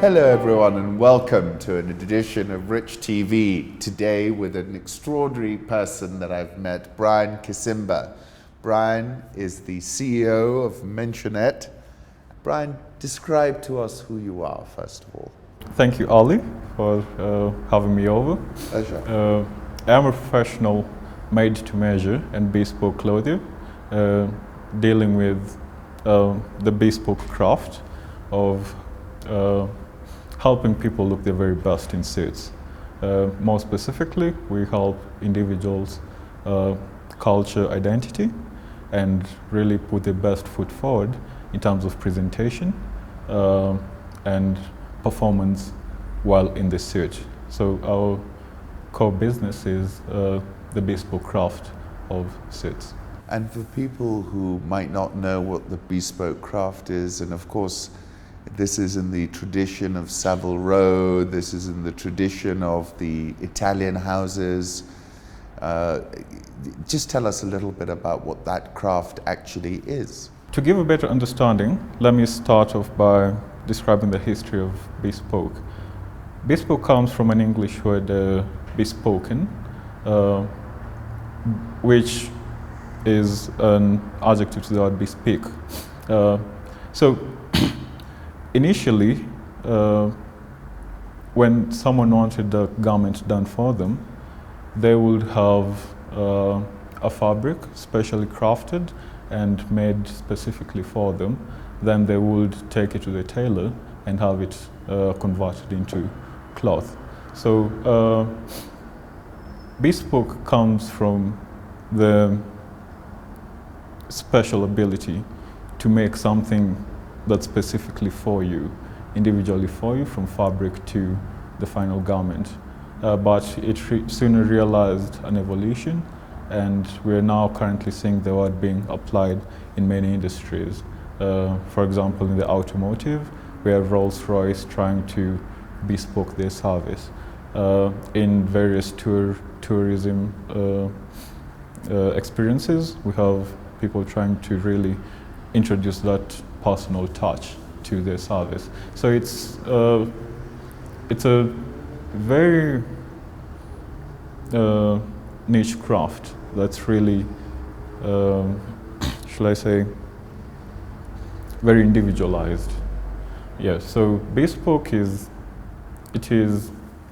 Hello everyone and welcome to an edition of Rich TV. Today with an extraordinary person that I've met, Brian Kisimba. Brian is the CEO of Menshionette. Brian, describe to us who you are first of all. Thank you, Ali, for having me over. Pleasure. I am a professional made-to-measure and bespoke clothier, dealing with the bespoke craft of helping people look their very best in suits. More specifically, we help individuals culture identity and really put their best foot forward in terms of presentation and performance while in the suit. So our core business is the bespoke craft of suits. And for people who might not know what the bespoke craft is, and of course this is in the tradition of Savile Row, this is in the tradition of the Italian houses. Just tell us a little bit about what that craft actually is. To give a better understanding, let me start off by describing the history of bespoke. Bespoke comes from an English word, bespoken, which is an adjective to the word bespeak. So initially, when someone wanted a garment done for them, they would have a fabric specially crafted and made specifically for them. Then they would take it to the tailor and have it converted into cloth. So bespoke comes from the special ability to make something that's specifically for you, individually for you, from fabric to the final garment. But it sooner realized an evolution, and we're now currently seeing the word being applied in many industries. For example, in the automotive, we have Rolls-Royce trying to bespoke their service. In various tourism experiences, we have people trying to really introduce that personal touch to their service. So it's a very niche craft that's really, shall I say, very individualized. Yeah, so bespoke is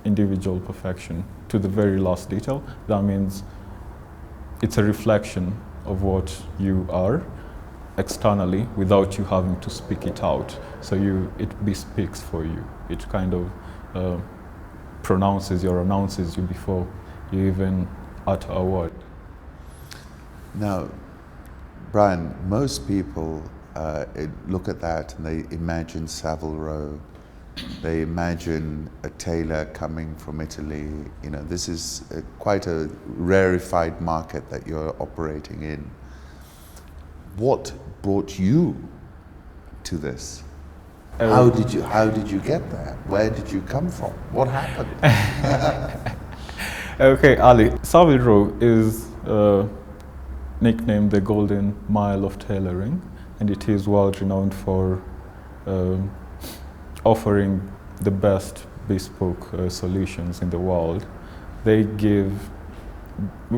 individual perfection to the very last detail. That means it's a reflection of what you are externally without you having to speak it out. So it bespeaks for you. It kind of pronounces you or announces you before you even utter a word. Now, Brian, most people look at that and they imagine Savile Row. They imagine a tailor coming from Italy. You know, this is quite a rarefied market that you're operating in. What brought you to this? How did you get there? Where did you come from? What happened? Okay, Ali. Savile Row is nicknamed the Golden Mile of Tailoring, and it is world renowned for offering the best bespoke solutions in the world.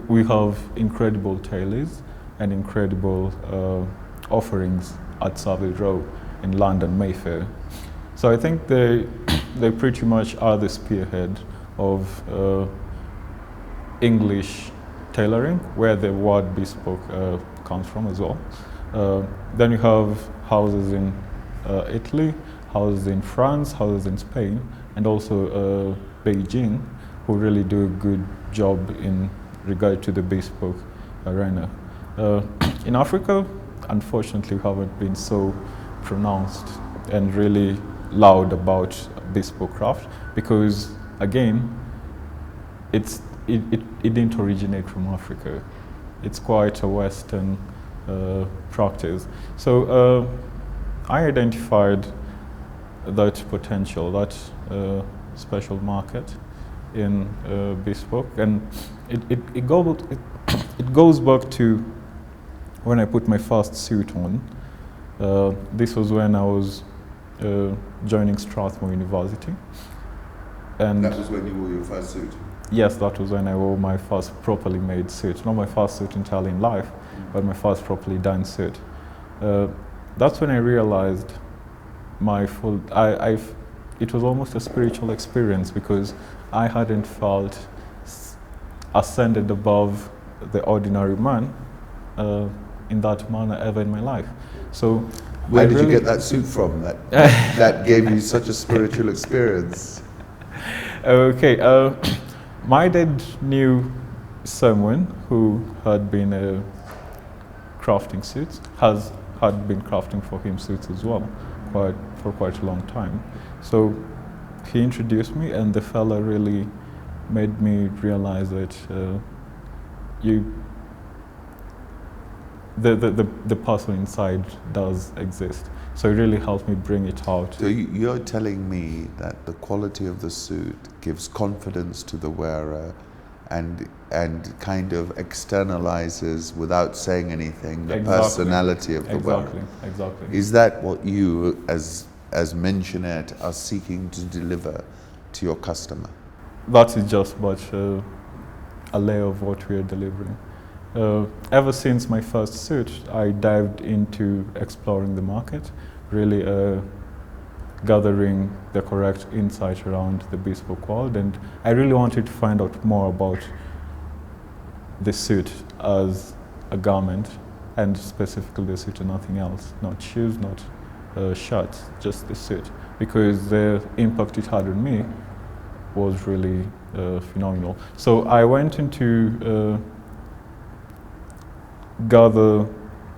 We have incredible tailors and incredible offerings at Savile Row in London, Mayfair. So I think they pretty much are the spearhead of English tailoring, where the word bespoke comes from as well. Then you have houses in Italy, houses in France, houses in Spain, and also Beijing, who really do a good job in regard to the bespoke arena. In Africa, unfortunately, we haven't been so pronounced and really loud about bespoke craft because, again, it didn't originate from Africa. It's quite a Western practice. So I identified that potential, that special market in bespoke, and it goes back to when I put my first suit on. This was when I was joining Strathmore University. And that was when you wore your first suit? Yes, that was when I wore my first properly made suit. Not my first suit entirely in life, but my first properly done suit. That's when I realized it was almost a spiritual experience, because I hadn't felt ascended above the ordinary man in that manner ever in my life. So where did you get that suit from that gave you such a spiritual experience? Okay, my dad knew someone who had been crafting suits, had been crafting for him suits as well, for quite a long time. So he introduced me, and the fella really made me realize that the person inside does exist. So it really helped me bring it out. So you're telling me that the quality of the suit gives confidence to the wearer and kind of externalizes, without saying anything, the personality of the wearer. Exactly. Is that what you, as Menshionette, are seeking to deliver to your customer? That is just but a layer of what we are delivering. Ever since my first suit, I dived into exploring the market, really gathering the correct insight around the bespoke world, and I really wanted to find out more about the suit as a garment, and specifically the suit and nothing else, not shoes, not shirts, just the suit, because the impact it had on me was really phenomenal. So I went into gather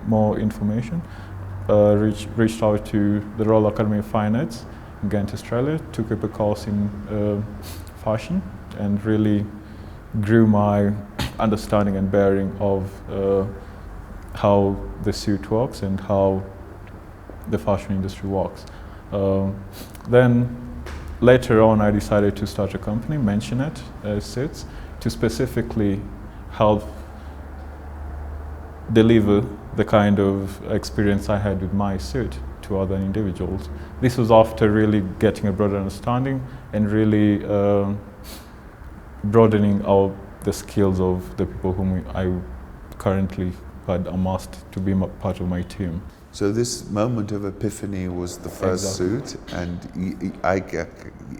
more information, reached out to the Royal Academy of Fine Arts in Ghent, Australia, took up a course in fashion, and really grew my understanding and bearing of how the suit works and how the fashion industry works. Then later on, I decided to start a company, Menshionette Suits, to specifically help deliver the kind of experience I had with my suit to other individuals. This was after really getting a broader understanding and really broadening out the skills of the people whom I currently had amassed to be part of my team. So this moment of epiphany was the first suit, and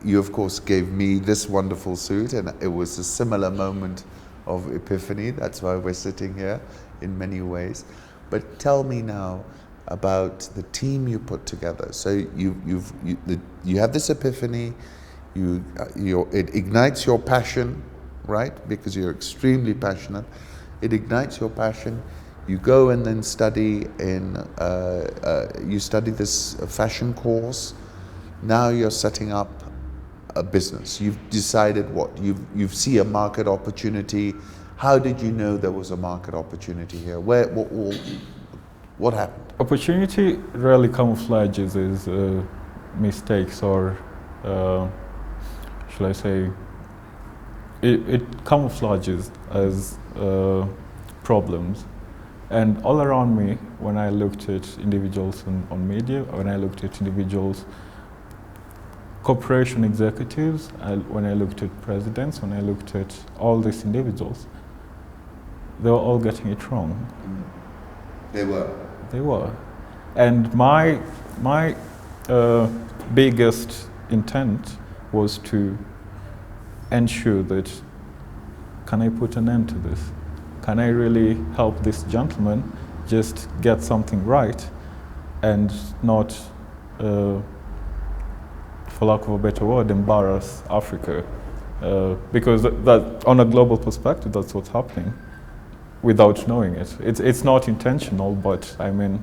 you of course gave me this wonderful suit, and it was a similar moment of epiphany. That's why we're sitting here in many ways. But tell me now about the team you put together. So you have this epiphany, it ignites your passion, right? Because you're extremely passionate. It ignites your passion. You go and then study you study this fashion course. Now you're setting up a business. You've decided what? You see a market opportunity. How did you know there was a market opportunity here? What happened? Opportunity rarely camouflages as mistakes, or shall I say, it camouflages as problems. And all around me, when I looked at individuals on media, when I looked at individuals, corporation executives, when I looked at presidents, when I looked at all these individuals, they were all getting it wrong. They were. They were. And my biggest intent was to ensure that, can I put an end to this? Can I really help this gentleman just get something right and not, for lack of a better word, embarrass Africa? Because that, on a global perspective, that's what's happening without knowing it. It's not intentional, but I mean,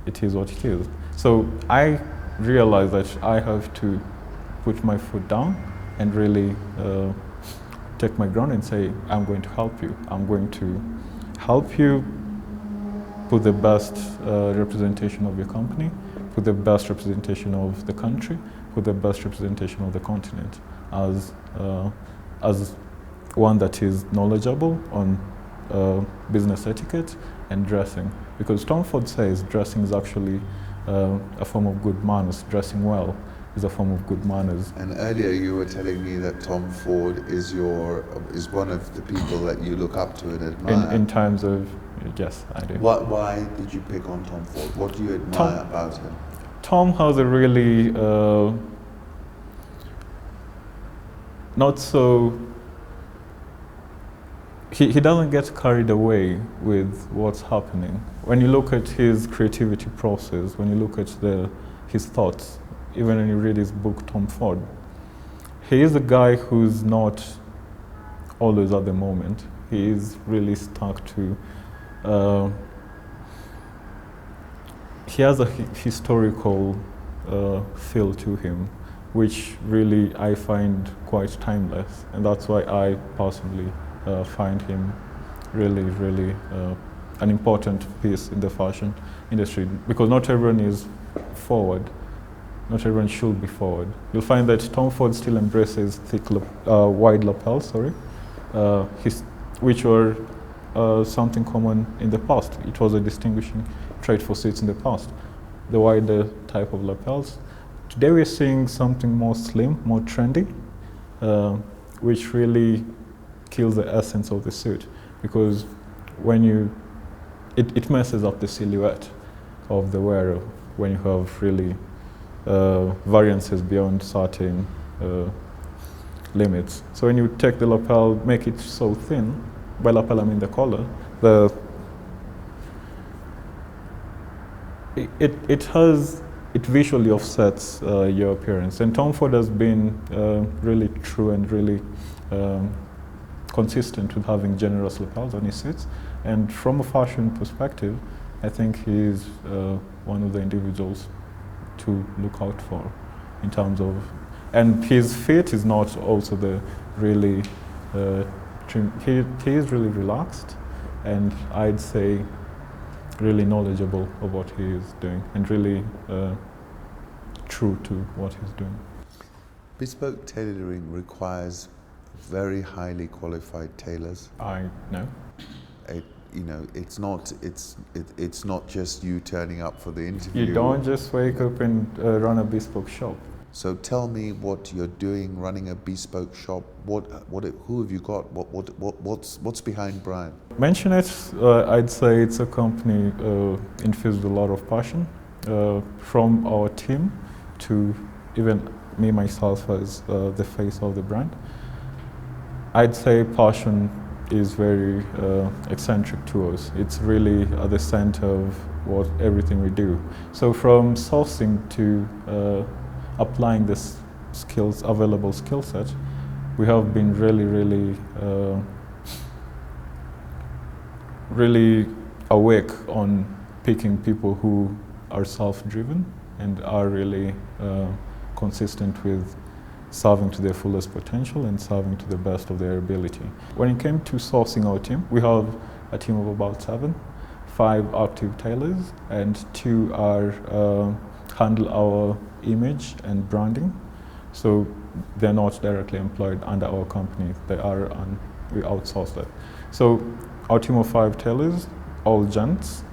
it is what it is. So I realized that I have to put my foot down and really take my ground and say, I'm going to help you. I'm going to help you put the best representation of your company, put the best representation of the country, put the best representation of the continent as one that is knowledgeable on business etiquette and dressing. Because Tom Ford says dressing is actually a form of good manners. Dressing well is a form of good manners. And earlier you were telling me that Tom Ford is one of the people that you look up to and admire. In terms of, yes, I do. Why did you pick on Tom Ford? What do you admire about him? Tom has a really not so. He doesn't get carried away with what's happening. When you look at his creativity process, when you look at his thoughts, even when you read his book, Tom Ford, he is a guy who's not always at the moment. He is really stuck to. He has a historical feel to him, which really I find quite timeless, and that's why I personally find him really, really an important piece in the fashion industry, because not everyone is forward. Not everyone should be forward. You'll find that Tom Ford still embraces thick, wide lapels, which were something common in the past. It was a distinguishing trait for suits in the past, the wider type of lapels. Today we're seeing something more slim, more trendy, which really kills the essence of the suit, because when it messes up the silhouette of the wearer when you have really variances beyond certain limits. So when you take the lapel, make it so thin, by lapel I mean the collar, it visually offsets your appearance. And Tom Ford has been really true and really consistent with having generous lapels on his suits. And from a fashion perspective, I think he's one of the individuals to look out for in terms of, and his fit is not also the really trim. He is really relaxed, and I'd say really knowledgeable of what he is doing, and really true to what he's doing. Bespoke tailoring requires very highly qualified tailors. I know. It's not just you turning up for the interview. You don't just wake up and run a bespoke shop. So tell me what you're doing running a bespoke shop. Who have you got? What's behind Brian? Menshionette, I'd say it's a company infused with a lot of passion from our team to even me myself as the face of the brand. I'd say passion is very eccentric to us. It's really at the center of everything we do. So from sourcing to applying this available skill set, we have been really awake on picking people who are self-driven and are really consistent with serving to their fullest potential and serving to the best of their ability. When it came to sourcing our team, we have a team of about 7, 5 active tailors, and 2 are handle our image and branding. So they're not directly employed under our company. They are, and we outsource that. So our team of 5 tailors, all gents,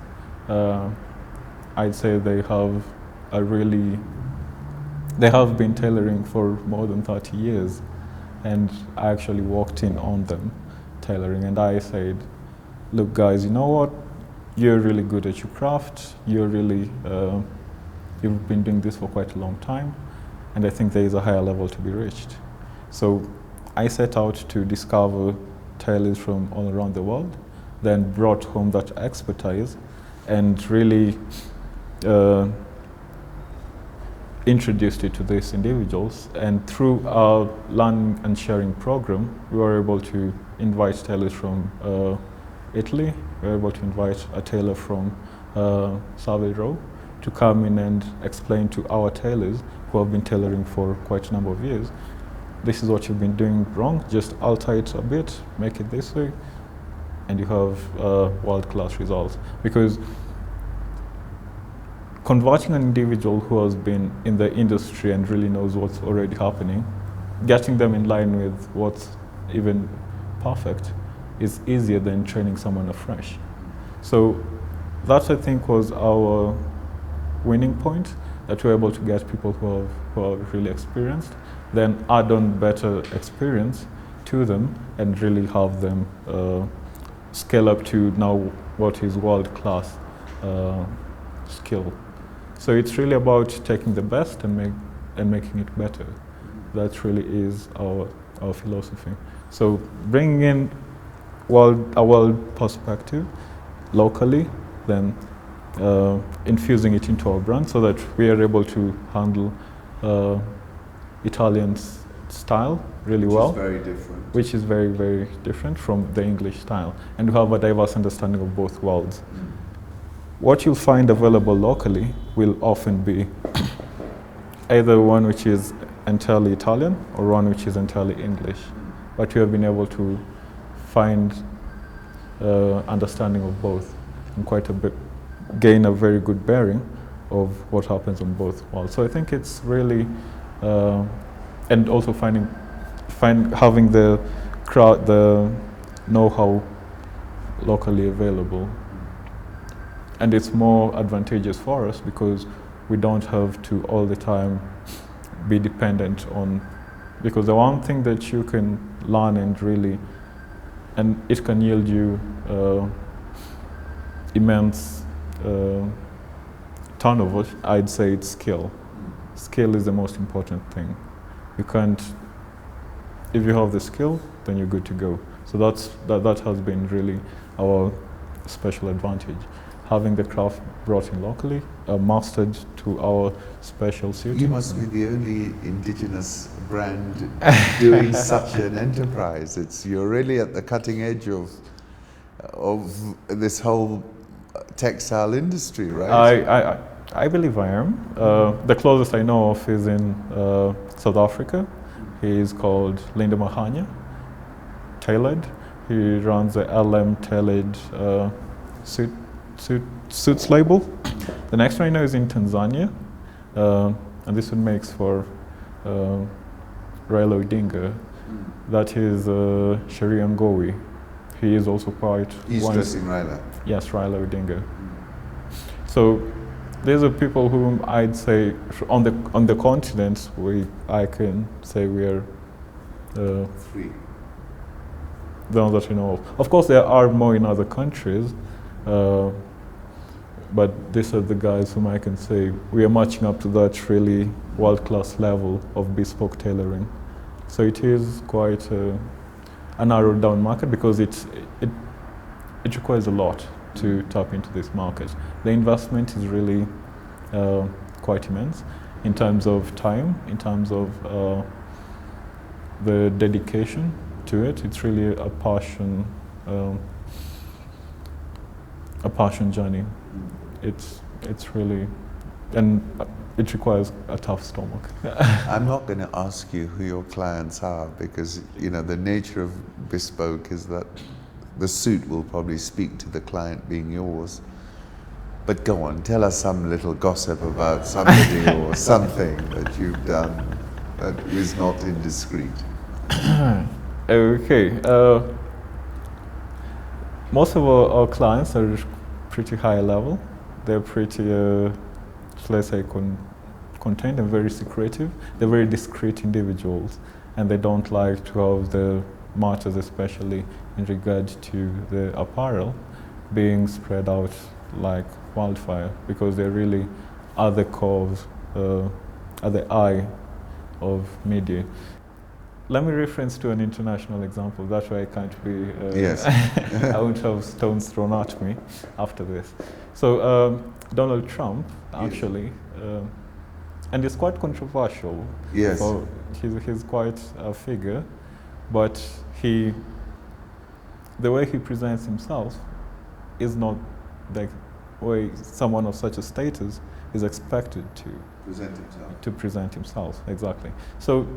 I'd say they have been tailoring for more than 30 years, and I actually walked in on them tailoring, and I said, look guys, you know what, you're really good at your craft, you've been doing this for quite a long time, and I think there is a higher level to be reached. So I set out to discover tailors from all around the world, then brought home that expertise and really introduced it to these individuals, and through our learning and sharing program, we were able to invite tailors from Italy. We were able to invite a tailor from Savile Row to come in and explain to our tailors who have been tailoring for quite a number of years, this is what you've been doing wrong, just alter it a bit, make it this way, and you have world-class results. Because converting an individual who has been in the industry and really knows what's already happening, getting them in line with what's even perfect is easier than training someone afresh. So that, I think, was our winning point, that we're able to get people who are really experienced, then add on better experience to them and really have them scale up to now what is world-class skill. So it's really about taking the best and making it better. That really is our philosophy. So bringing in a world perspective locally, then infusing it into our brand so that we are able to handle Italian style really well. Which is very different. Which is very, very different from the English style. And we have a diverse understanding of both worlds. What you'll find available locally will often be either one which is entirely Italian or one which is entirely English. But we have been able to find understanding of both and quite a bit, gain a very good bearing of what happens on both worlds. So I think it's really, and also having the know-how locally available. And it's more advantageous for us because we don't have to all the time be dependent on, because the one thing that you can learn and it can yield you immense turnover, I'd say it's skill. Skill is the most important thing. You can't, if you have the skill, then you're good to go. So that has been really our special advantage. Having the craft brought in locally, mastered to our special suiting. You must be the only indigenous brand doing such an enterprise. You're really at the cutting edge of this whole textile industry, right? I believe I am. The closest I know of is in South Africa. He is called Makhanya, tailored. He runs the LM tailored suits label. The next one I know is in Tanzania, and this one makes for Raila Odinga. That is Sheria Ngowi. He is also quite. He's dressing Raila. Yes, Raila Odinga. So these are people whom I'd say on the continent I can say we are free. The ones that you know of. Of course, there are more in other countries. But these are the guys whom I can say we are matching up to that really world-class level of bespoke tailoring. So it is quite a narrowed down market because it requires a lot to tap into this market. The investment is really quite immense in terms of time, in terms of the dedication to it. It's really a passion journey. It's really, and it requires a tough stomach. I'm not going to ask you who your clients are because the nature of bespoke is that the suit will probably speak to the client being yours. But go on, tell us some little gossip about somebody or something that you've done that is not indiscreet. Okay. Most of our clients are pretty high level. They're pretty, let's say, contained and very secretive. They're very discreet individuals, and they don't like to have the matters, especially in regard to the apparel, being spread out like wildfire, because they're really at the core, at the eye of media. Let me reference to an international example. That way I can't be, yes. I won't have stones thrown at me after this. So Donald Trump, actually, and it's quite controversial. Yes. So he's quite a figure, but the way he presents himself is not the way someone of such a status is expected to present himself. Exactly. So,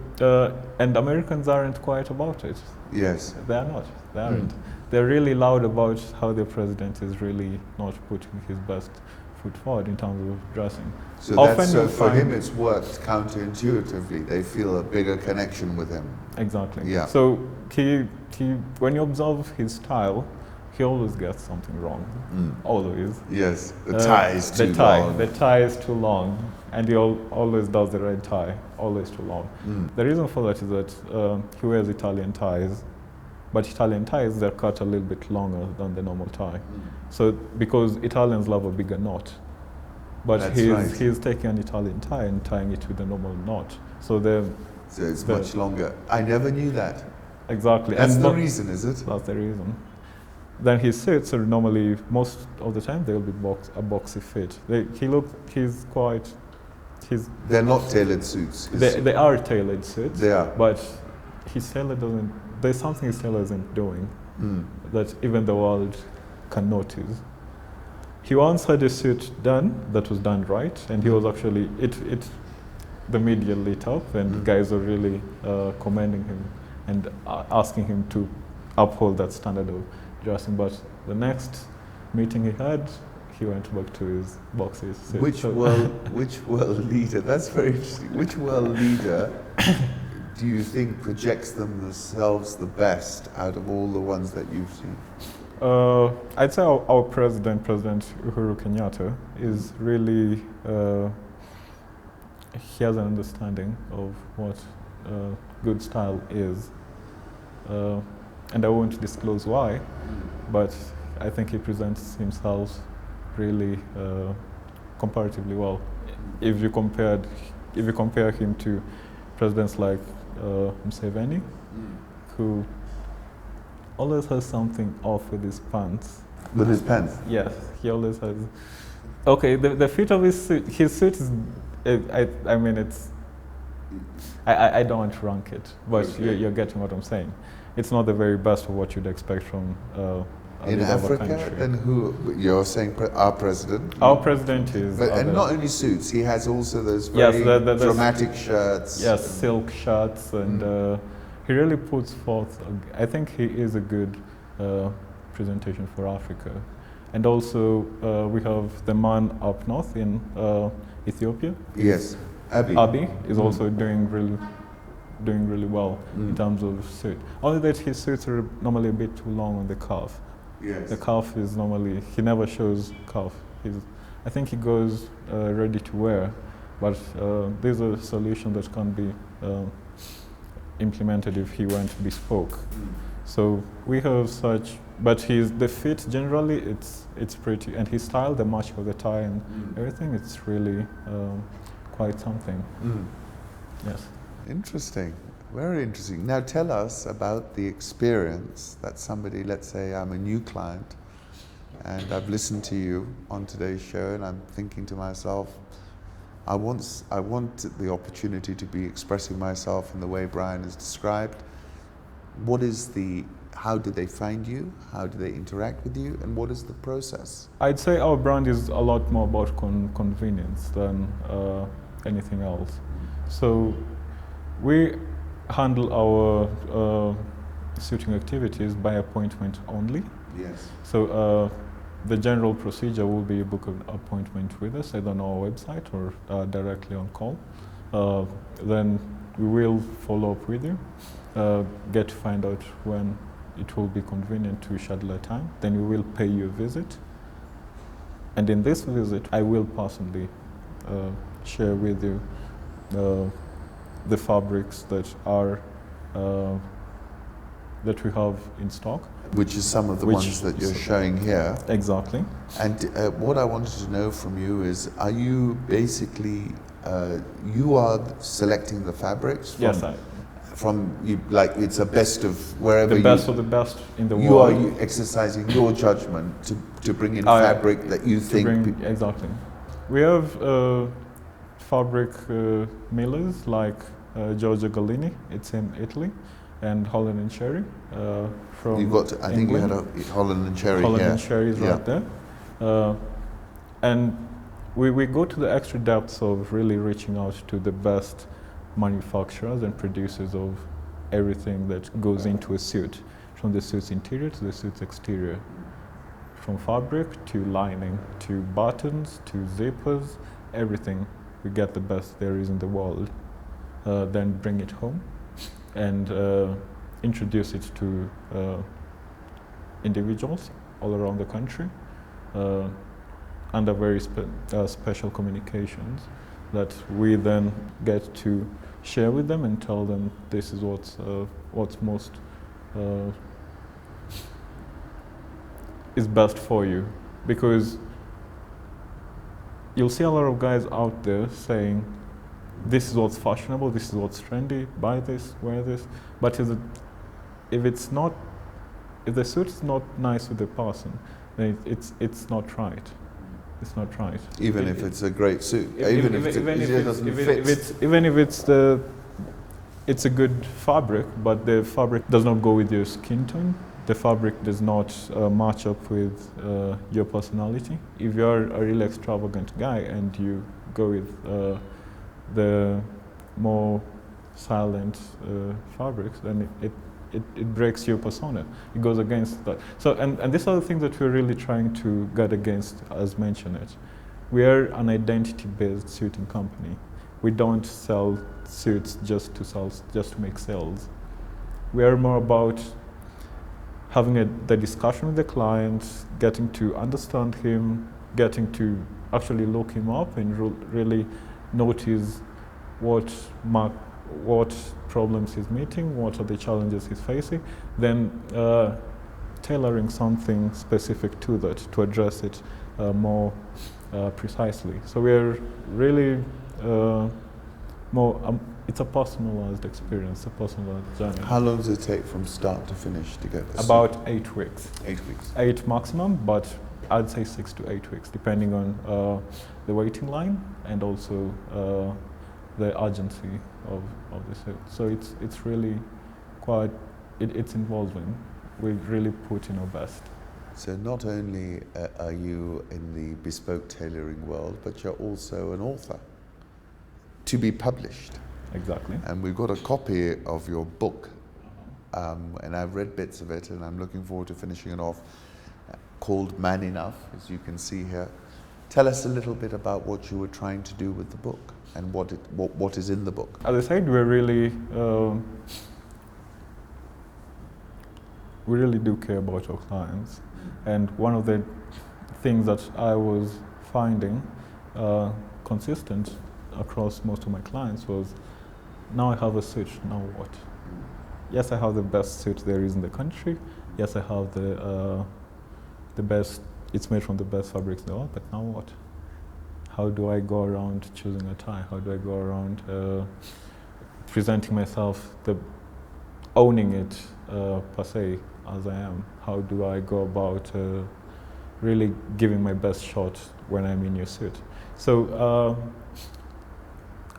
and Americans aren't quiet about it. Yes. They are not. They aren't. They're really loud about how their president is really not putting his best foot forward in terms of dressing. So for him it's worked counterintuitively. They feel a bigger connection with him. Exactly. Yeah. So he when you observe his style, he always gets something wrong. Always. Yes, the tie is too long. The tie is too long, and he always does the red tie, always too long. The reason for that is that he wears Italian ties, but Italian ties, they're cut a little bit longer than the normal tie. So, because Italians love a bigger knot, but he's taking an Italian tie and tying it with a normal knot. So it's much longer. I never knew that. Exactly. That's the reason, is it? That's the reason. Then his suits are normally, most of the time, they'll be a boxy fit. They're not tailored suits. They are tailored suits. They are. But his tailor there's something his tailor isn't doing that even the world can notice. He once had a suit done that was done right, and he was actually, the media lit up, and guys were really commending him and asking him to uphold that standard of dressing. But the next meeting he had, he went back to his boxes. Which world leader? That's very interesting. Which world leader do you think projects themselves the best out of all the ones that you've seen? I'd say our President Uhuru Kenyatta, is really, he has an understanding of what good style is. And I won't disclose why, but I think he presents himself really comparatively well. If you compare him to presidents like Museveni, who always has something off with his pants. With his pants? Yes, he always has. Okay, the fit of his suit is, I mean, it's, I don't want to rank it, but okay. You're getting what I'm saying. It's not the very best of what you'd expect from in Africa. Then who you're saying? Our president. Our president is. And not only suits, he has also those very dramatic shirts. Yes, silk shirts, and he really puts forth. I think he is a good presentation for Africa, and also we have the man up north in Ethiopia. Yes, Abiy is also doing really well in terms of suit. Only that his suits are normally a bit too long on the cuff. Yes. The cuff is normally, he never shows cuff. I think he goes ready to wear, but there's a solution that can be implemented if he went bespoke. So we have such, but the fit generally, it's pretty, and his style, the match of the tie and everything, it's really quite something. Yes. Interesting, very interesting. Now tell us about the experience that somebody, let's say I'm a new client and I've listened to you on today's show and I'm thinking to myself, I want the opportunity to be expressing myself in the way Brian has described. How do they find you? How do they interact with you? And what is the process? I'd say our brand is a lot more about convenience than anything else. So we handle our suiting activities by appointment only. Yes. So the general procedure will be book an appointment with us, either on our website or directly on call. Then we will follow up with you, get to find out when it will be convenient to schedule a time. Then we will pay you a visit. And in this visit, I will personally share with you the fabrics that are that we have in stock. Which is some of the ones that you're showing here. Exactly. And what I wanted to know from you is, are you basically, you are selecting the fabrics from, like it's a best of wherever the best of the best in the world. You are exercising your judgment to bring in fabric that you think. Exactly. We have fabric millers like Giorgio Gallini, it's in Italy, and Holland and Cherry from You've got, I think England. you had a Holland and Cherry Holland here. and Cherry is right there. And we go to the extra depths of really reaching out to the best manufacturers and producers of everything that goes into a suit, from the suit's interior to the suit's exterior, from fabric to lining to buttons to zippers, everything. We get the best there is in the world, then bring it home and introduce it to individuals all around the country under very special communications that we then get to share with them and tell them this is what's most is best for you, because you'll see a lot of guys out there saying this is what's fashionable, this is what's trendy, buy this, wear this, but if the suit is not nice with the person, then it's not right. It's not right. Even if it's a great suit, even if it doesn't fit. Even if it's a good fabric, but the fabric does not go with your skin tone. The fabric does not match up with your personality. If you're a really extravagant guy and you go with the more silent fabrics, then it breaks your persona. It goes against that. So, and these are the things that we're really trying to guard against as Menshionette. We are an identity-based suiting company. We don't sell suits just to make sales. We are more about having the discussion with the client, getting to understand him, getting to actually look him up and really notice what problems he's meeting, what are the challenges he's facing, then tailoring something specific to that to address it more precisely. So we're really more, it's a personalized experience, a personalized journey. How long does it take from start to finish to get this? About 8 weeks. 8 weeks. 8 maximum, but I'd say 6 to 8 weeks, depending on the waiting line and also the urgency of the suit. So it's really quite, it's involving. We really put in our best. So not only are you in the bespoke tailoring world, but you're also an author to be published. Exactly. And we've got a copy of your book, and I've read bits of it, and I'm looking forward to finishing it off, called Man Enough, as you can see here. Tell us a little bit about what you were trying to do with the book and what is in the book. As I said, we really do care about our clients, and one of the things that I was finding consistent across most of my clients was, now I have a suit, now what? Yes, I have the best suit there is in the country. Yes, I have the best, it's made from the best fabrics in the world, but now what? How do I go around choosing a tie? How do I go around presenting myself, owning it per se as I am? How do I go about really giving my best shot when I'm in your suit? So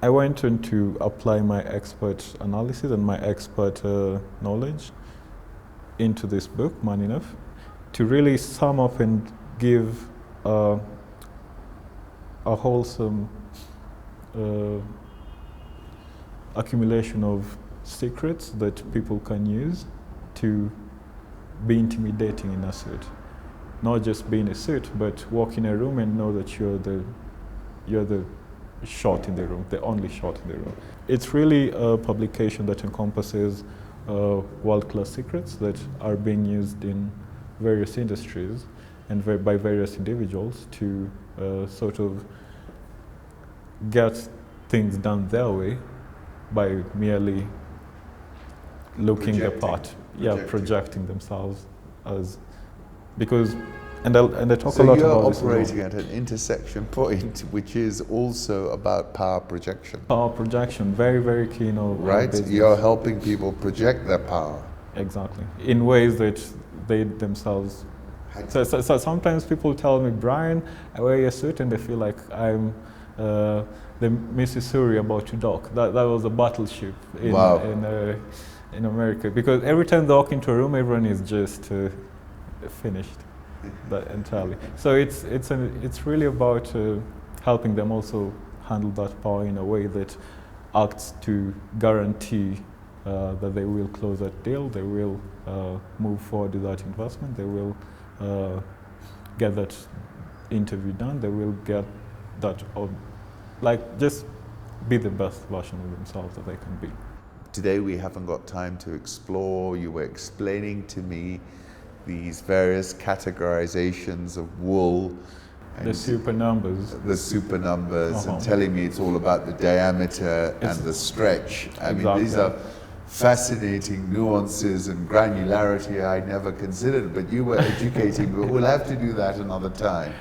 I went on to apply my expert analysis and my expert knowledge into this book, Man Enough, to really sum up and give a wholesome accumulation of secrets that people can use to be intimidating in a suit. Not just be in a suit, but walk in a room and know that you're the shot in the room, the only shot in the room. It's really a publication that encompasses world-class secrets that are being used in various industries and by various individuals to sort of get things done their way by merely looking the part, projecting themselves as, because, and I talk a lot about this. So you're operating at an intersection point, which is also about power projection. Power projection, very, very keen on right? business. You're helping people project their power. Exactly, in ways that they themselves. So sometimes people tell me, Brian, I wear a suit and they feel like I'm the Missouri about to dock. That was a battleship in America, because every time they walk into a room, everyone is just finished that entirely. So it's really about helping them also handle that power in a way that acts to guarantee that they will close that deal, they will move forward with that investment, they will get that interview done, they will get that, just be the best version of themselves that they can be. Today we haven't got time to explore. You were explaining to me these various categorizations of wool. The super numbers. The super numbers, and telling me it's all about the diameter and the stretch. I mean, these are fascinating nuances and granularity I never considered, but you were educating me. We'll have to do that another time.